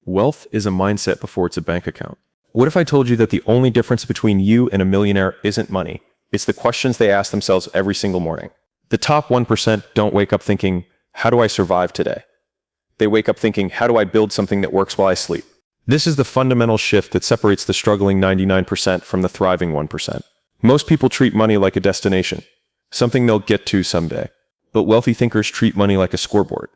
Wealth is a mindset before it's a bank account. What if I told you that the only difference between you and a millionaire isn't money? It's the questions they ask themselves every single morning. The top 1% don't wake up thinking, how do I survive today? They wake up thinking, how do I build something that works while I sleep? This is the fundamental shift that separates the struggling 99% from the thriving 1%. Most people treat money like a destination, something they'll get to someday. But wealthy thinkers treat money like a scoreboard.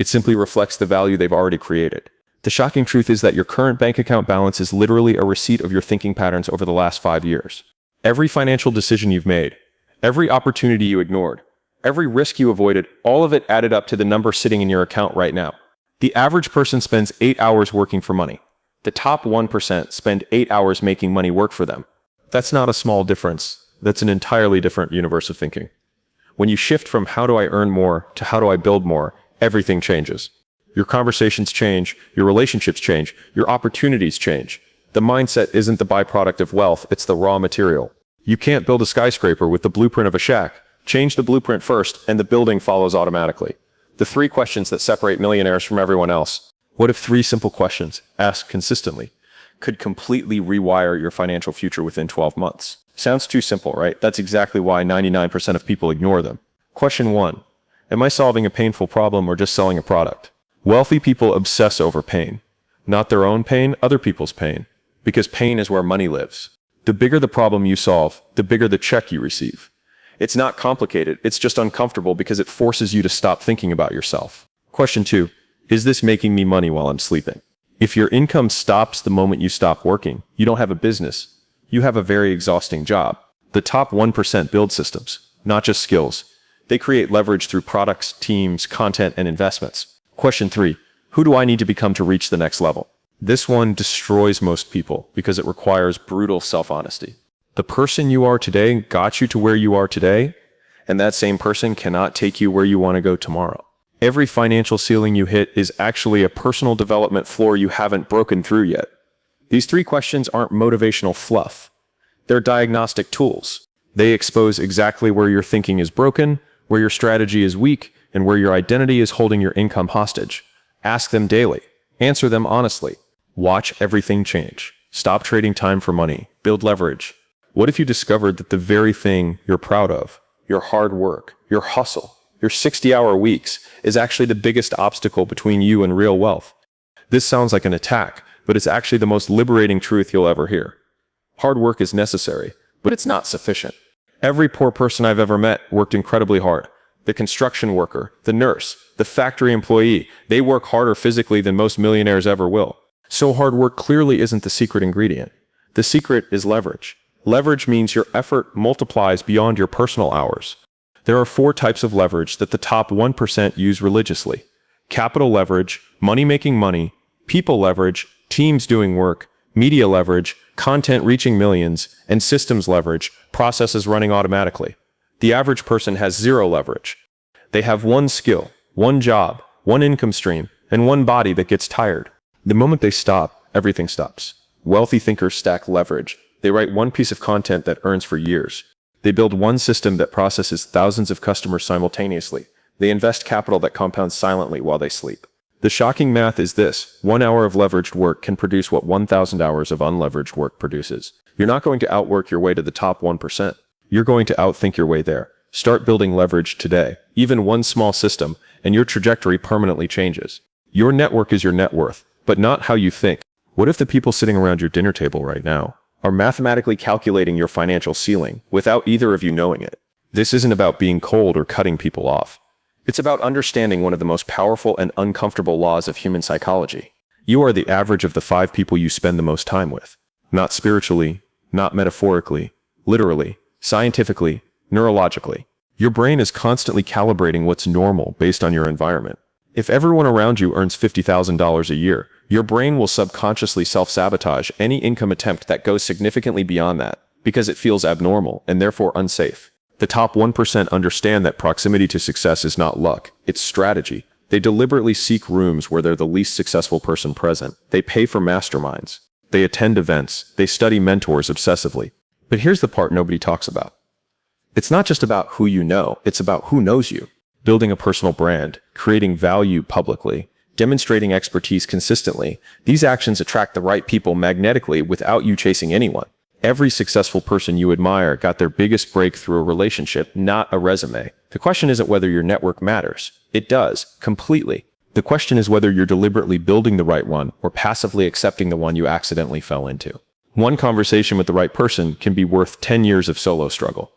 It simply reflects the value they've already created. The shocking truth is that your current bank account balance is literally a receipt of your thinking patterns over the last 5 years. Every financial decision you've made, every opportunity you ignored, every risk you avoided, all of it added up to the number sitting in your account right now. The average person spends 8 hours working for money. The top 1% spend 8 hours making money work for them. That's not a small difference. That's an entirely different universe of thinking. When you shift from how do I earn more to how do I build more, everything changes. Your conversations change, your relationships change, your opportunities change. The mindset isn't the byproduct of wealth, it's the raw material. You can't build a skyscraper with the blueprint of a shack. Change the blueprint first, and the building follows automatically. The 3 questions that separate millionaires from everyone else. What if 3 simple questions, asked consistently, could completely rewire your financial future within 12 months? Sounds too simple, right? That's exactly why 99% of people ignore them. Question 1. Am I solving a painful problem or just selling a product? Wealthy people obsess over pain. Not their own pain, other people's pain. Because pain is where money lives. The bigger the problem you solve, the bigger the check you receive. It's not complicated, it's just uncomfortable because it forces you to stop thinking about yourself. Question 2. Is this making me money while I'm sleeping? If your income stops the moment you stop working, you don't have a business. You have a very exhausting job. The top 1% build systems, not just skills. They create leverage through products, teams, content, and investments. Question 3. Who do I need to become to reach the next level? This one destroys most people because it requires brutal self-honesty. The person you are today got you to where you are today, and that same person cannot take you where you want to go tomorrow. Every financial ceiling you hit is actually a personal development floor you haven't broken through yet. These 3 questions aren't motivational fluff. They're diagnostic tools. They expose exactly where your thinking is broken, where your strategy is weak, and where your identity is holding your income hostage. Ask them daily. Answer them honestly. Watch everything change. Stop trading time for money. Build leverage. What if you discovered that the very thing you're proud of, your hard work, your hustle, your 60-hour weeks, is actually the biggest obstacle between you and real wealth? This sounds like an attack, but it's actually the most liberating truth you'll ever hear. Hard work is necessary, but it's not sufficient. Every poor person I've ever met worked incredibly hard. The construction worker, the nurse, the factory employee, they work harder physically than most millionaires ever will. So hard work clearly isn't the secret ingredient. The secret is leverage. Leverage means your effort multiplies beyond your personal hours. There are 4 types of leverage that the top 1% use religiously. Capital leverage, money making money, people leverage, teams doing work, media leverage, content reaching millions, and systems leverage, processes running automatically. The average person has 0 leverage. They have 1 skill, 1 job, 1 income stream, and 1 body that gets tired. The moment they stop, everything stops. Wealthy thinkers stack leverage. They write 1 piece of content that earns for years. They build 1 system that processes thousands of customers simultaneously. They invest capital that compounds silently while they sleep. The shocking math is this: 1 hour of leveraged work can produce what 1,000 hours of unleveraged work produces. You're not going to outwork your way to the top 1%. You're going to outthink your way there. Start building leverage today. Even 1 small system, and your trajectory permanently changes. Your network is your net worth, but not how you think. What if the people sitting around your dinner table right now are mathematically calculating your financial ceiling without either of you knowing it? This isn't about being cold or cutting people off. It's about understanding one of the most powerful and uncomfortable laws of human psychology. You are the average of the 5 people you spend the most time with. Not spiritually, not metaphorically, literally, scientifically, neurologically. Your brain is constantly calibrating what's normal based on your environment. If everyone around you earns $50,000 a year, your brain will subconsciously self-sabotage any income attempt that goes significantly beyond that, because it feels abnormal and therefore unsafe. The top 1% understand that proximity to success is not luck, it's strategy. They deliberately seek rooms where they're the least successful person present. They pay for masterminds. They attend events. They study mentors obsessively. But here's the part nobody talks about. It's not just about who you know, it's about who knows you. Building a personal brand, creating value publicly, demonstrating expertise consistently. These actions attract the right people magnetically without you chasing anyone. Every successful person you admire got their biggest break through a relationship, not a resume. The question isn't whether your network matters. It does, completely. The question is whether you're deliberately building the right one or passively accepting the one you accidentally fell into. One conversation with the right person can be worth 10 years of solo struggle.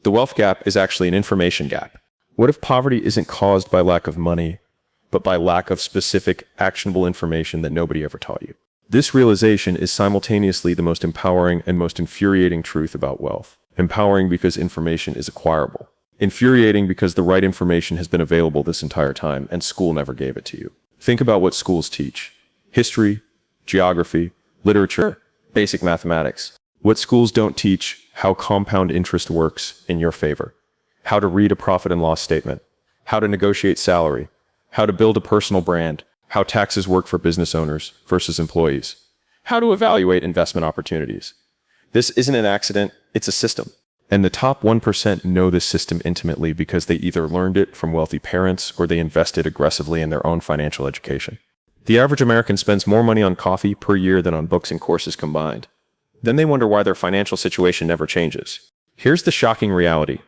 The wealth gap is actually an information gap. What if poverty isn't caused by lack of money, but by lack of specific, actionable information that nobody ever taught you? This realization is simultaneously the most empowering and most infuriating truth about wealth. Empowering because information is acquirable. Infuriating because the right information has been available this entire time and school never gave it to you. Think about what schools teach. History, geography, literature, basic mathematics. What schools don't teach: how compound interest works in your favor, how to read a profit and loss statement, how to negotiate salary, how to build a personal brand, how taxes work for business owners versus employees, how to evaluate investment opportunities. This isn't an accident, it's a system. And the top 1% know this system intimately because they either learned it from wealthy parents or they invested aggressively in their own financial education. The average American spends more money on coffee per year than on books and courses combined. Then they wonder why their financial situation never changes. Here's the shocking reality.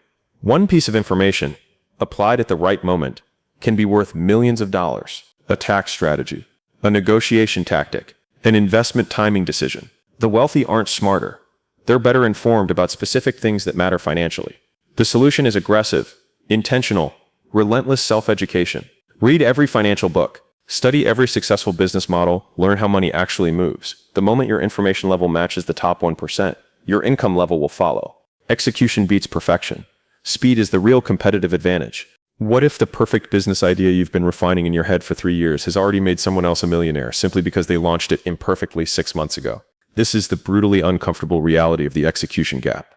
One piece of information, applied at the right moment, can be worth millions of dollars. A tax strategy, a negotiation tactic, an investment timing decision. The wealthy aren't smarter. They're better informed about specific things that matter financially. The solution is aggressive, intentional, relentless self-education. Read every financial book. Study every successful business model. Learn how money actually moves. The moment your information level matches the top 1%, your income level will follow. Execution beats perfection. Speed is the real competitive advantage. What if the perfect business idea you've been refining in your head for 3 years has already made someone else a millionaire simply because they launched it imperfectly 6 months ago? This is the brutally uncomfortable reality of the execution gap.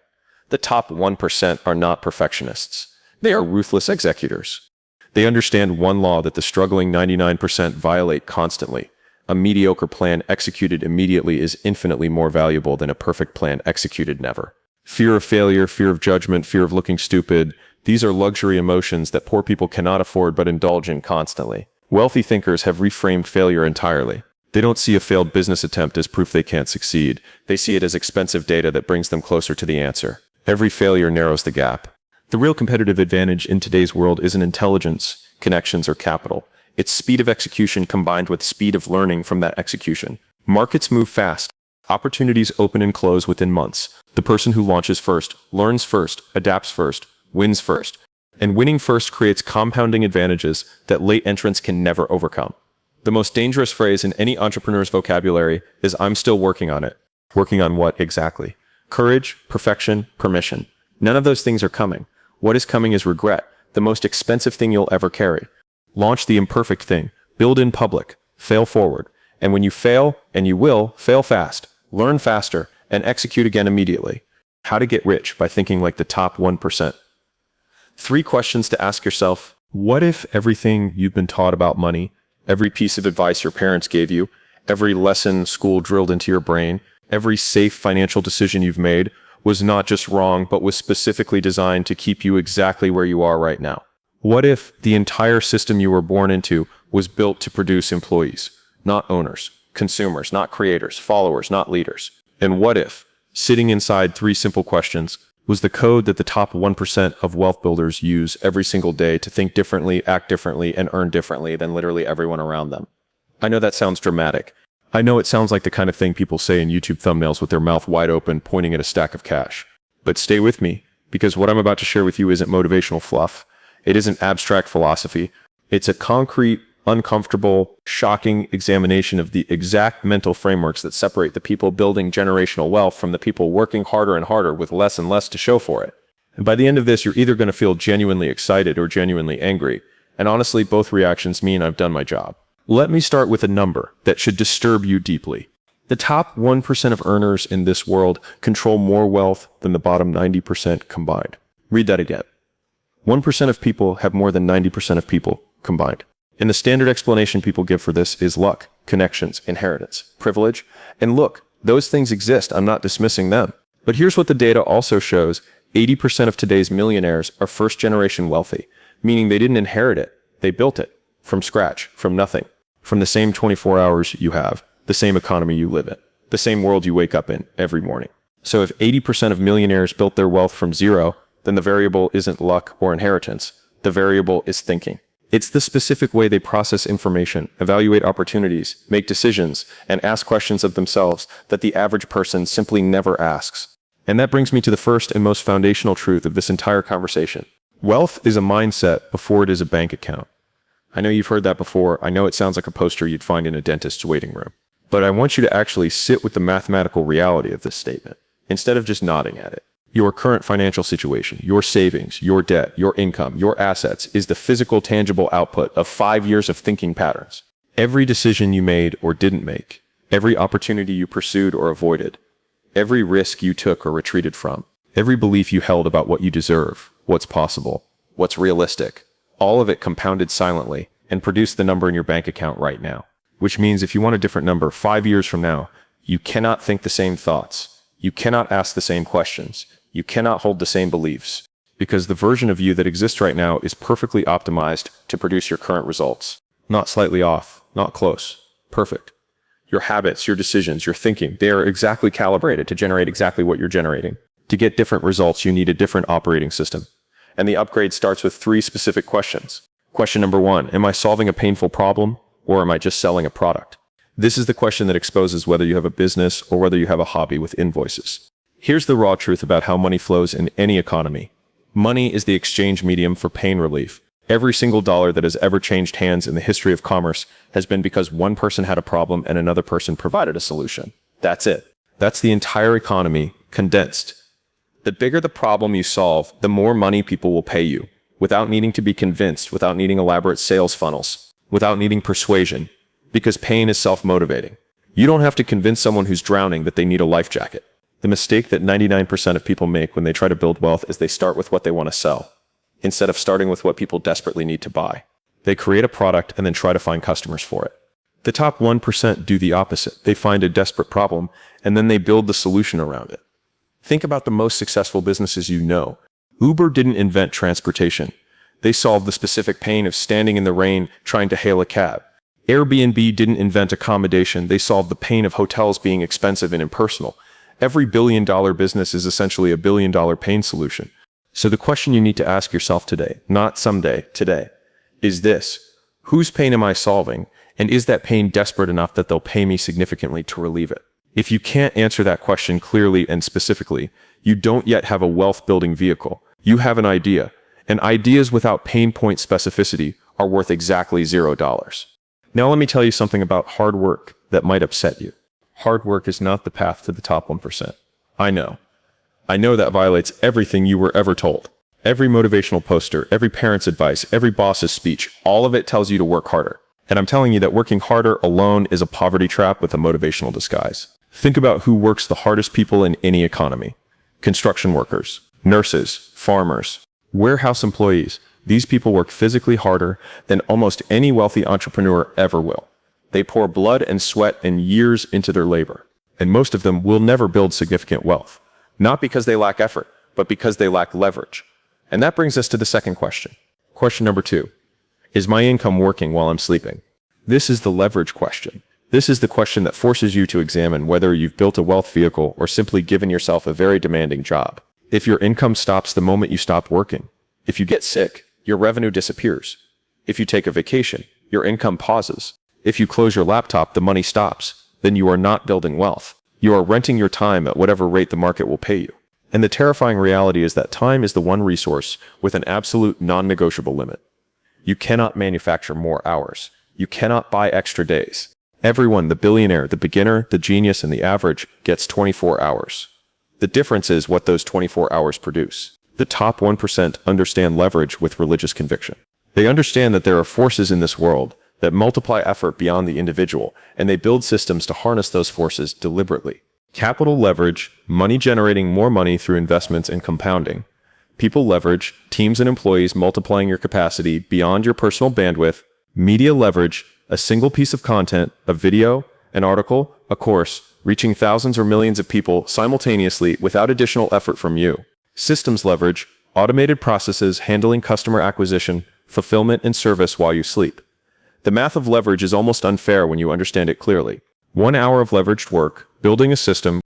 The top 1% are not perfectionists. They are ruthless executors. They understand one law that the struggling 99% violate constantly. A mediocre plan executed immediately is infinitely more valuable than a perfect plan executed never. Fear of failure, fear of judgment, fear of looking stupid. These are luxury emotions that poor people cannot afford but indulge in constantly. Wealthy thinkers have reframed failure entirely. They don't see a failed business attempt as proof they can't succeed. They see it as expensive data that brings them closer to the answer. Every failure narrows the gap. The real competitive advantage in today's world isn't intelligence, connections, or capital. It's speed of execution combined with speed of learning from that execution. Markets move fast. Opportunities open and close within months. The person who launches first, learns first, adapts first, wins first. And winning first creates compounding advantages that late entrants can never overcome. The most dangerous phrase in any entrepreneur's vocabulary is "I'm still working on it." Working on what exactly? Courage, perfection, permission. None of those things are coming. What is coming is regret, the most expensive thing you'll ever carry. Launch the imperfect thing. Build in public. Fail forward. And when you fail, and you will, fail fast. Learn faster, and execute again immediately. How to get rich by thinking like the top 1%. 3 questions to ask yourself. What if everything you've been taught about money, every piece of advice your parents gave you, every lesson school drilled into your brain, every safe financial decision you've made was not just wrong, but was specifically designed to keep you exactly where you are right now? What if the entire system you were born into was built to produce employees, not owners, consumers, not creators, followers, not leaders? And what if, sitting inside 3 simple questions, was the code that the top 1% of wealth builders use every single day to think differently, act differently, and earn differently than literally everyone around them? I know that sounds dramatic. I know it sounds like the kind of thing people say in YouTube thumbnails with their mouth wide open, pointing at a stack of cash. But stay with me, because what I'm about to share with you isn't motivational fluff. It isn't abstract philosophy. It's a concrete, uncomfortable, shocking examination of the exact mental frameworks that separate the people building generational wealth from the people working harder and harder with less and less to show for it. And by the end of this, you're either going to feel genuinely excited or genuinely angry. And honestly, both reactions mean I've done my job. Let me start with a number that should disturb you deeply. The top 1% of earners in this world control more wealth than the bottom 90% combined. Read that again. 1% of people have more than 90% of people combined. And the standard explanation people give for this is luck, connections, inheritance, privilege. And look, those things exist. I'm not dismissing them. But here's what the data also shows. 80% of today's millionaires are first-generation wealthy, meaning they didn't inherit it. They built it from scratch, from nothing. from the same 24 hours you have, the same economy you live in, the same world you wake up in every morning. So if 80% of millionaires built their wealth from zero, then the variable isn't luck or inheritance. The variable is thinking. It's the specific way they process information, evaluate opportunities, make decisions, and ask questions of themselves that the average person simply never asks. And that brings me to the first and most foundational truth of this entire conversation. Wealth is a mindset before it is a bank account. I know you've heard that before. I know it sounds like a poster you'd find in a dentist's waiting room. But I want you to actually sit with the mathematical reality of this statement, instead of just nodding at it. Your current financial situation, your savings, your debt, your income, your assets is the physical, tangible output of 5 years of thinking patterns. Every decision you made or didn't make, every opportunity you pursued or avoided, every risk you took or retreated from, every belief you held about what you deserve, what's possible, what's realistic, all of it compounded silently and produced the number in your bank account right now. Which means if you want a different number 5 years from now, you cannot think the same thoughts. You cannot ask the same questions. You cannot hold the same beliefs. Because the version of you that exists right now is perfectly optimized to produce your current results. Not slightly off, not close, perfect. Your habits, your decisions, your thinking, they are exactly calibrated to generate exactly what you're generating. To get different results, you need a different operating system. And the upgrade starts with 3 specific questions. Question number 1, am I solving a painful problem? Or am I just selling a product? This is the question that exposes whether you have a business or whether you have a hobby with invoices. Here's the raw truth about how money flows in any economy. Money is the exchange medium for pain relief. Every single dollar that has ever changed hands in the history of commerce has been because one person had a problem and another person provided a solution. That's it. That's the entire economy condensed. The bigger the problem you solve, the more money people will pay you, without needing to be convinced, without needing elaborate sales funnels, without needing persuasion, because pain is self-motivating. You don't have to convince someone who's drowning that they need a life jacket. The mistake that 99% of people make when they try to build wealth is they start with what they want to sell, instead of starting with what people desperately need to buy. They create a product and then try to find customers for it. The top 1% do the opposite. They find a desperate problem, and then they build the solution around it. Think about the most successful businesses you know. Uber didn't invent transportation. They solved the specific pain of standing in the rain trying to hail a cab. Airbnb didn't invent accommodation. They solved the pain of hotels being expensive and impersonal. Every billion-dollar business is essentially a billion-dollar pain solution. So the question you need to ask yourself today, not someday, today, is this: whose pain am I solving? And is that pain desperate enough that they'll pay me significantly to relieve it? If you can't answer that question clearly and specifically, you don't yet have a wealth-building vehicle. You have an idea. And ideas without pain point specificity are worth exactly $0. Now let me tell you something about hard work that might upset you. Hard work is not the path to the top 1%. I know. I know that violates everything you were ever told. Every motivational poster, every parent's advice, every boss's speech, all of it tells you to work harder. And I'm telling you that working harder alone is a poverty trap with a motivational disguise. Think about who works the hardest people in any economy. Construction workers, nurses, farmers, warehouse employees. These people work physically harder than almost any wealthy entrepreneur ever will. They pour blood and sweat and years into their labor. And most of them will never build significant wealth. Not because they lack effort, but because they lack leverage. And that brings us to the second question. Question number 2. Is my income working while I'm sleeping? This is the leverage question. This is the question that forces you to examine whether you've built a wealth vehicle or simply given yourself a very demanding job. If your income stops the moment you stop working, if you get sick, your revenue disappears. If you take a vacation, your income pauses. If you close your laptop, the money stops. Then you are not building wealth. You are renting your time at whatever rate the market will pay you. And the terrifying reality is that time is the one resource with an absolute non-negotiable limit. You cannot manufacture more hours. You cannot buy extra days. Everyone, the billionaire, the beginner, the genius, and the average, gets 24 hours. The difference is what those 24 hours produce. The top 1% understand leverage with religious conviction. They understand that there are forces in this world that multiply effort beyond the individual, and they build systems to harness those forces deliberately. Capital leverage, money generating more money through investments and compounding. People leverage, teams and employees multiplying your capacity beyond your personal bandwidth. Media leverage, a single piece of content, a video, an article, a course, reaching thousands or millions of people simultaneously without additional effort from you. Systems leverage, automated processes handling customer acquisition, fulfillment, and service while you sleep. The math of leverage is almost unfair when you understand it clearly. 1 hour of leveraged work, building a system,